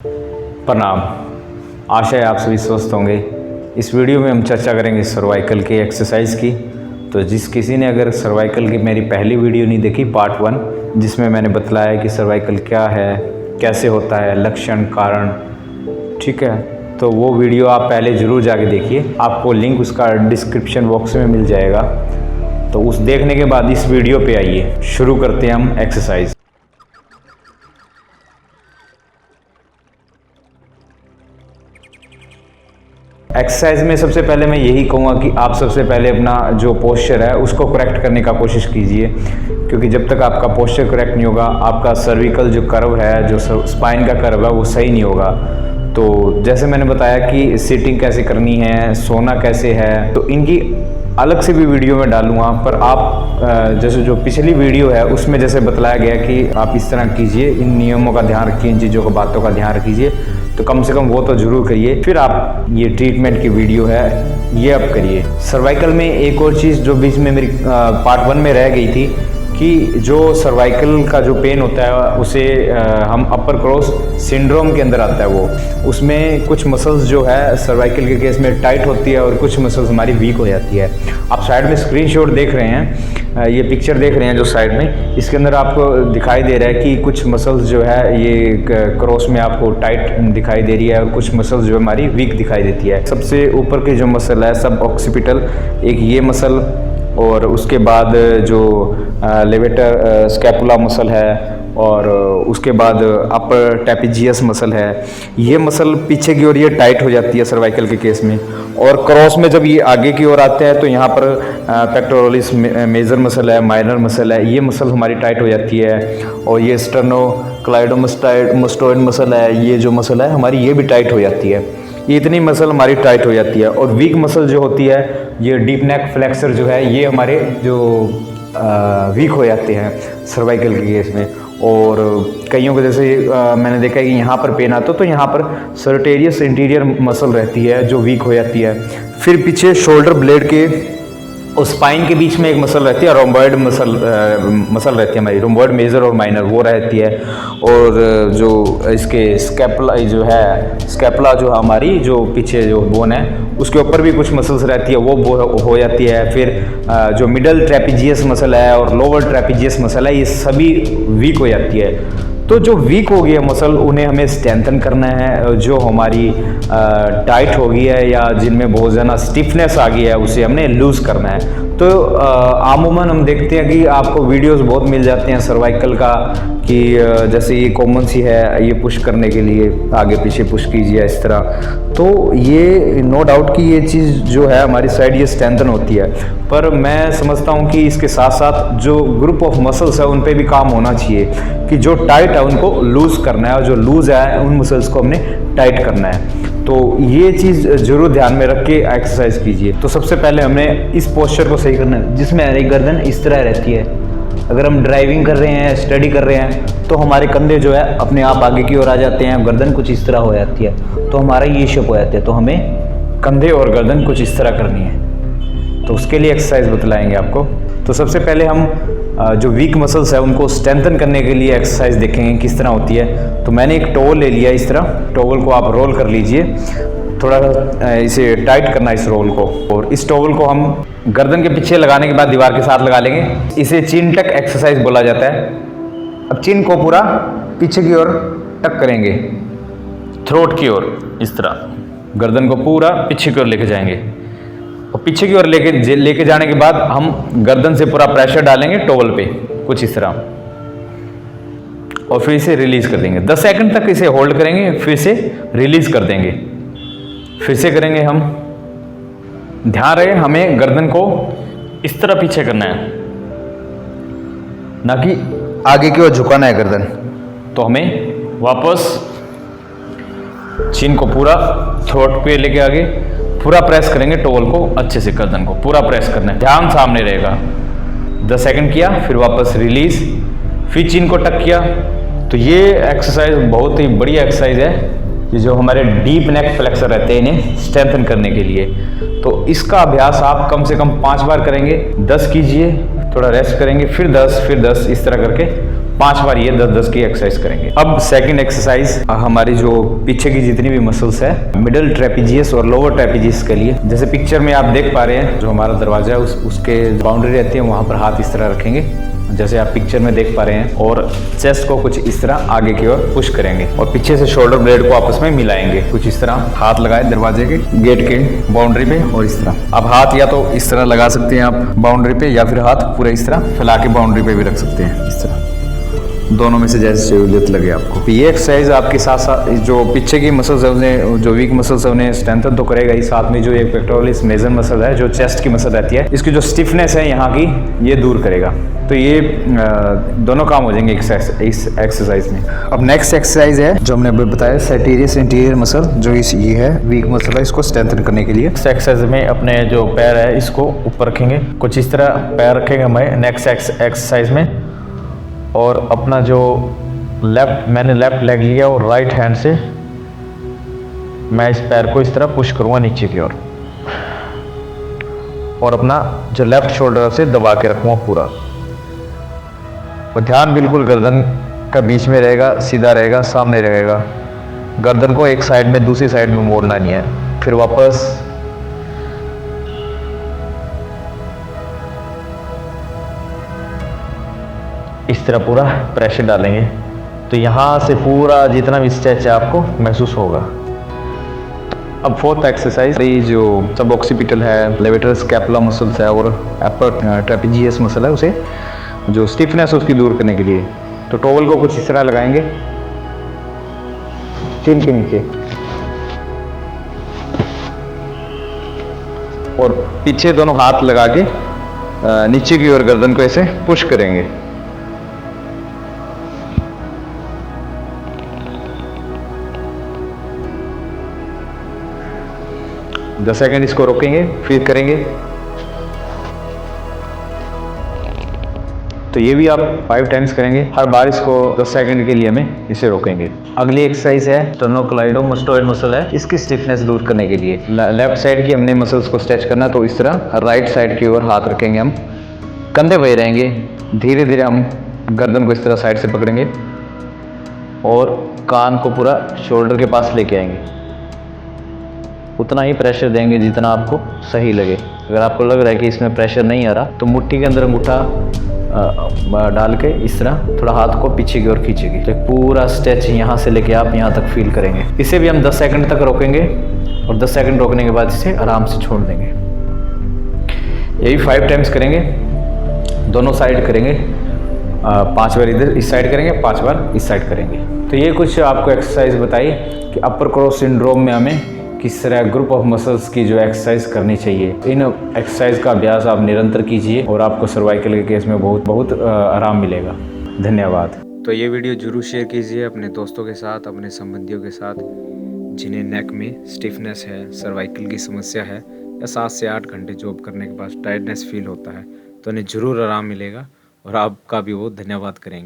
प्रणाम। आशा है आप सभी स्वस्थ होंगे। इस वीडियो में हम चर्चा करेंगे सर्वाइकल की एक्सरसाइज की। तो किसी ने अगर सर्वाइकल की मेरी पहली वीडियो नहीं देखी, पार्ट 1, जिसमें मैंने बतलाया कि सर्वाइकल क्या है, कैसे होता है, लक्षण, कारण, ठीक है, तो वो वीडियो आप पहले ज़रूर जाके देखिए। आपको लिंक उसका डिस्क्रिप्शन बॉक्स में मिल जाएगा। तो उस देखने के बाद इस वीडियो पे आइए, शुरू करते हैं हम एक्सरसाइज। एक्सरसाइज में सबसे पहले मैं यही कहूँगा कि आप सबसे पहले अपना जो पोस्चर है उसको करेक्ट करने का कोशिश कीजिए, क्योंकि जब तक आपका पोस्चर करेक्ट नहीं होगा, आपका सर्विकल जो कर्व है, जो स्पाइन का कर्व है, वो सही नहीं होगा। तो जैसे मैंने बताया कि सीटिंग कैसे करनी है, सोना कैसे है, तो इनकी अलग से भी वीडियो में डालूंगा। पर आप जैसे जो पिछली वीडियो है उसमें जैसे बतलाया गया कि आप इस तरह कीजिए, इन नियमों का ध्यान रखिए, इन चीज़ों को, बातों का ध्यान रखिए, तो कम से कम वो तो ज़रूर करिए। फिर आप ये ट्रीटमेंट की वीडियो है ये अब करिए। सर्वाइकल में एक और चीज़ जो बीच में मेरी पार्ट 1 में रह गई थी कि जो सर्वाइकल का जो पेन होता है उसे हम अपर क्रॉस सिंड्रोम के अंदर आता है। वो उसमें कुछ मसल्स जो है सर्वाइकल के केस में टाइट होती है और कुछ मसल्स हमारी वीक हो जाती है। आप साइड में स्क्रीनशॉट देख रहे हैं, ये पिक्चर देख रहे हैं जो साइड में, इसके अंदर आपको दिखाई दे रहा है कि कुछ मसल्स जो है ये क्रॉस में आपको टाइट दिखाई दे रही है और कुछ मसल्स जो हमारी वीक दिखाई देती है। सबसे ऊपर की जो मसल है सब ऑक्सीपिटल, एक ये मसल, और उसके बाद जो लेवेटर स्कैपुला मसल है, और उसके बाद अपर ट्रेपेजियस मसल है। ये मसल पीछे की ओर ये टाइट हो जाती है सर्वाइकल के केस में, और क्रॉस में जब ये आगे की ओर आते हैं तो यहाँ पर पेक्टोरलिस मेजर मसल है, माइनर मसल है, ये मसल हमारी टाइट हो जाती है। और ये स्टर्नोक्लाइडोमास्टोइड मसल है, ये जो मसल है हमारी, ये भी टाइट हो जाती है। ये इतनी मसल हमारी टाइट हो जाती है। और वीक मसल जो होती है, ये डीप नेक फ्लेक्सर जो है, ये हमारे जो वीक हो जाते हैं सर्वाइकल के केस में। और कईयों को जैसे मैंने देखा है कि यहाँ पर पेन आता है तो यहाँ पर सर्टेरियस इंटीरियर मसल रहती है जो वीक हो जाती है। फिर पीछे शोल्डर ब्लेड के और स्पाइन के बीच में एक मसल रहती है, रोम्बॉइड मसल रहती है हमारी, रोम्बॉइड मेजर और माइनर, वो रहती है। और जो इसके स्कैपुला जो है, स्कैपुला जो हमारी जो पीछे जो बोन है उसके ऊपर भी कुछ मसल्स रहती है, वो हो जाती है। फिर जो मिडल ट्रेपेजियस मसल है और लोअर ट्रेपेजियस मसल है, ये सभी वीक हो जाती है। तो जो वीक हो गई है मसल, उन्हें हमें स्ट्रेंथन करना है। जो हमारी टाइट हो गई है या जिनमें बहुत ज़्यादा स्टिफनेस आ गई है, उसे हमने लूज़ करना है। तो आमूमन हम देखते हैं कि आपको वीडियोस बहुत मिल जाते हैं सर्वाइकल का, कि जैसे ये कॉमन सी है, ये पुश करने के लिए आगे पीछे पुश कीजिए इस तरह। तो ये नो डाउट कि ये चीज़ जो है हमारी साइड ये स्ट्रेंथन होती है। पर मैं समझता हूँ कि इसके साथ साथ जो ग्रुप ऑफ मसल्स है उन पे भी काम होना चाहिए, कि जो टाइट है उनको लूज़ करना है और जो लूज़ है उन मसल्स को हमने टाइट करना है। तो ये चीज़ ज़रूर ध्यान में रख के एक्सरसाइज कीजिए। तो सबसे पहले हमने इस पोस्चर को सही करना है, जिसमें हमारी गर्दन इस तरह रहती है। अगर हम ड्राइविंग कर रहे हैं, स्टडी कर रहे हैं, तो हमारे कंधे जो है अपने आप आगे की ओर आ जाते हैं, गर्दन कुछ इस तरह हो जाती है, तो हमारा ये शेप हो जाता है। तो हमें कंधे और गर्दन कुछ इस तरह करनी है। तो उसके लिए एक्सरसाइज बतलाएंगे आपको। तो सबसे पहले हम जो वीक मसल्स है उनको स्ट्रेंथन करने के लिए एक्सरसाइज देखेंगे किस तरह होती है। तो मैंने एक टॉवल ले लिया, इस तरह टॉवल को आप रोल कर लीजिए, थोड़ा इसे टाइट करना इस रोल को। और इस टॉवल को हम गर्दन के पीछे लगाने के बाद दीवार के साथ लगा लेंगे। इसे चिन टक एक्सरसाइज बोला जाता है। अब चिन को पूरा पीछे की ओर टक करेंगे, थ्रोट की ओर, इस तरह गर्दन को पूरा पीछे की ओर लेके जाएंगे। और पीछे की ओर लेके जाने के बाद हम गर्दन से पूरा प्रेशर डालेंगे टॉवल पे, कुछ इस तरह, और फिर इसे रिलीज कर देंगे। 10 सेकंड तक इसे होल्ड करेंगे, फिर से रिलीज कर देंगे। फिर से करेंगे हम। ध्यान रहे हमें गर्दन को इस तरह पीछे करना है, ना कि आगे की ओर झुकाना है गर्दन। तो हमें वापस चिन को पूरा थ्रोट पे लेके आगे पूरा प्रेस करेंगे, टॉवल को अच्छे से, गर्दन को पूरा प्रेस करना है, ध्यान सामने रहेगा। 10 सेकंड किया, फिर वापस रिलीज, फिर चिन को टक किया। तो ये एक्सरसाइज बहुत ही बढ़िया एक्सरसाइज है, ये जो हमारे डीप नेक फ्लेक्सर रहते हैं इन्हें स्ट्रेंथन करने के लिए। तो इसका अभ्यास आप कम से कम 5 बार करेंगे। 10 कीजिए, थोड़ा रेस्ट करेंगे, फिर 10, फिर 10, इस तरह करके 5 बार ये 10-10 की एक्सरसाइज करेंगे। अब सेकंड एक्सरसाइज हमारी जो पीछे की जितनी भी मसल्स है, मिडिल ट्रेपीजियस और लोअर ट्रेपीजियस के लिए। जैसे पिक्चर में आप देख पा रहे हैं, जो हमारा दरवाजा है उसके बाउंड्री रहती है, वहां पर हाथ इस तरह रखेंगे जैसे आप पिक्चर में देख पा रहे हैं, और चेस्ट को कुछ इस तरह आगे की ओर पुश करेंगे और पीछे से शोल्डर ब्लेड को आपस में मिलाएंगे। कुछ इस तरह हाथ लगाए दरवाजे के गेट के बाउंड्री पे, और इस तरह अब हाथ या तो इस तरह लगा सकते हैं आप बाउंड्री पे, या फिर हाथ पूरा इस तरह फैला के बाउंड्री पे भी रख सकते हैं, इस तरह दोनों में से जैसे सहूलियत लगे आपको। तो ये एक्सरसाइज आपके साथ साथ जो पीछे की मसल्स है उन्हें, जो वीक मसल्स है उन्हें स्ट्रेंथन तो करेगा ही, साथ में जो एक पेक्टोरलिस मेजर मसल है जो चेस्ट की मसल रहती है, इसकी जो स्टिफनेस है यहाँ की, ये दूर करेगा। तो ये दोनों काम हो जाएंगे इस एक्सरसाइज में। अब नेक्स्ट एक्सरसाइज है जो हमने अभी बताया, सेटेरियस इंटीरियर मसल, जो ये है वीक मसल है, इसको स्ट्रेंथन करने के लिए। इस एक्सरसाइज में अपने जो पैर है इसको ऊपर रखेंगे, कुछ इस तरह पैर रखेंगे हमें नेक्स्ट एक्सरसाइज में, और अपना जो मैंने लेफ्ट लेग लिया और राइट हैंड से मैं इस पैर को इस तरह पुश करूँगा नीचे की ओर, और अपना जो लेफ्ट शोल्डर से दबा के रखूँगा पूरा। और ध्यान बिल्कुल गर्दन का बीच में रहेगा, सीधा रहेगा, सामने रहेगा। गर्दन को एक साइड में दूसरी साइड में मोड़ना नहीं है। फिर वापस इस तरह पूरा प्रेशर डालेंगे, तो यहाँ से पूरा जितना भी स्ट्रेच है आपको महसूस होगा। अब फोर्थ एक्सरसाइज, ये जो सब ऑक्सीपिटल है, लेवेटर स्कैपुला मसल्स है, और अपर ट्रेपीजियस मसल है, उसे जो स्टिफनेस उसकी दूर करने के लिए। तो टॉवल को कुछ इस तरह लगाएंगे चिन के नीचे, और पीछे दोनों हाथ लगा के नीचे की ओर गर्दन को ऐसे पुश करेंगे। 10 सेकंड इसको रोकेंगे, फिर करेंगे। तो ये भी आप 5 टाइम्स करेंगे। हर बार इसको 10 सेकंड के लिए हमें इसे रोकेंगे। अगली एक्सरसाइज है स्टर्नोक्लाइडोमास्टोइड मसल है, इसकी स्टिफनेस दूर करने के लिए लेफ्ट साइड की हमने मसल्स को स्ट्रेच करना, तो इस तरह राइट साइड की ओर हाथ रखेंगे, हम कंधे वही रहेंगे, धीरे धीरे हम गर्दन को इस तरह साइड से पकड़ेंगे और कान को पूरा शोल्डर के पास लेके आएंगे। उतना ही प्रेशर देंगे जितना आपको सही लगे। अगर आपको लग रहा है कि इसमें प्रेशर नहीं आ रहा, तो मुट्ठी के अंदर अंगूठा डाल के इस तरह थोड़ा हाथ को पीछे की ओर खींचेगी, तो पूरा स्ट्रेच यहाँ से लेके आप यहाँ तक फील करेंगे। इसे भी हम 10 सेकंड तक रोकेंगे और 10 सेकंड रोकने के बाद इसे आराम से छोड़ देंगे। यही 5 टाइम्स करेंगे, दोनों साइड करेंगे। 5 बार इधर इस साइड करेंगे, 5 बार इस साइड करेंगे। तो ये कुछ आपको एक्सरसाइज बताई कि अपर क्रॉस सिंड्रोम में हमें किस तरह ग्रुप ऑफ मसल्स की जो एक्सरसाइज करनी चाहिए। इन एक्सरसाइज का अभ्यास आप निरंतर कीजिए और आपको सर्वाइकल के केस में बहुत आराम मिलेगा। धन्यवाद। तो ये वीडियो जरूर शेयर कीजिए अपने दोस्तों के साथ, अपने संबंधियों के साथ जिन्हें नेक में स्टिफनेस है, सर्वाइकल की समस्या है, या 7 से 8 घंटे जॉब करने के बाद टायर्डनेस फील होता है, तो उन्हें ज़रूर आराम मिलेगा और आपका भी वो धन्यवाद करेंगे।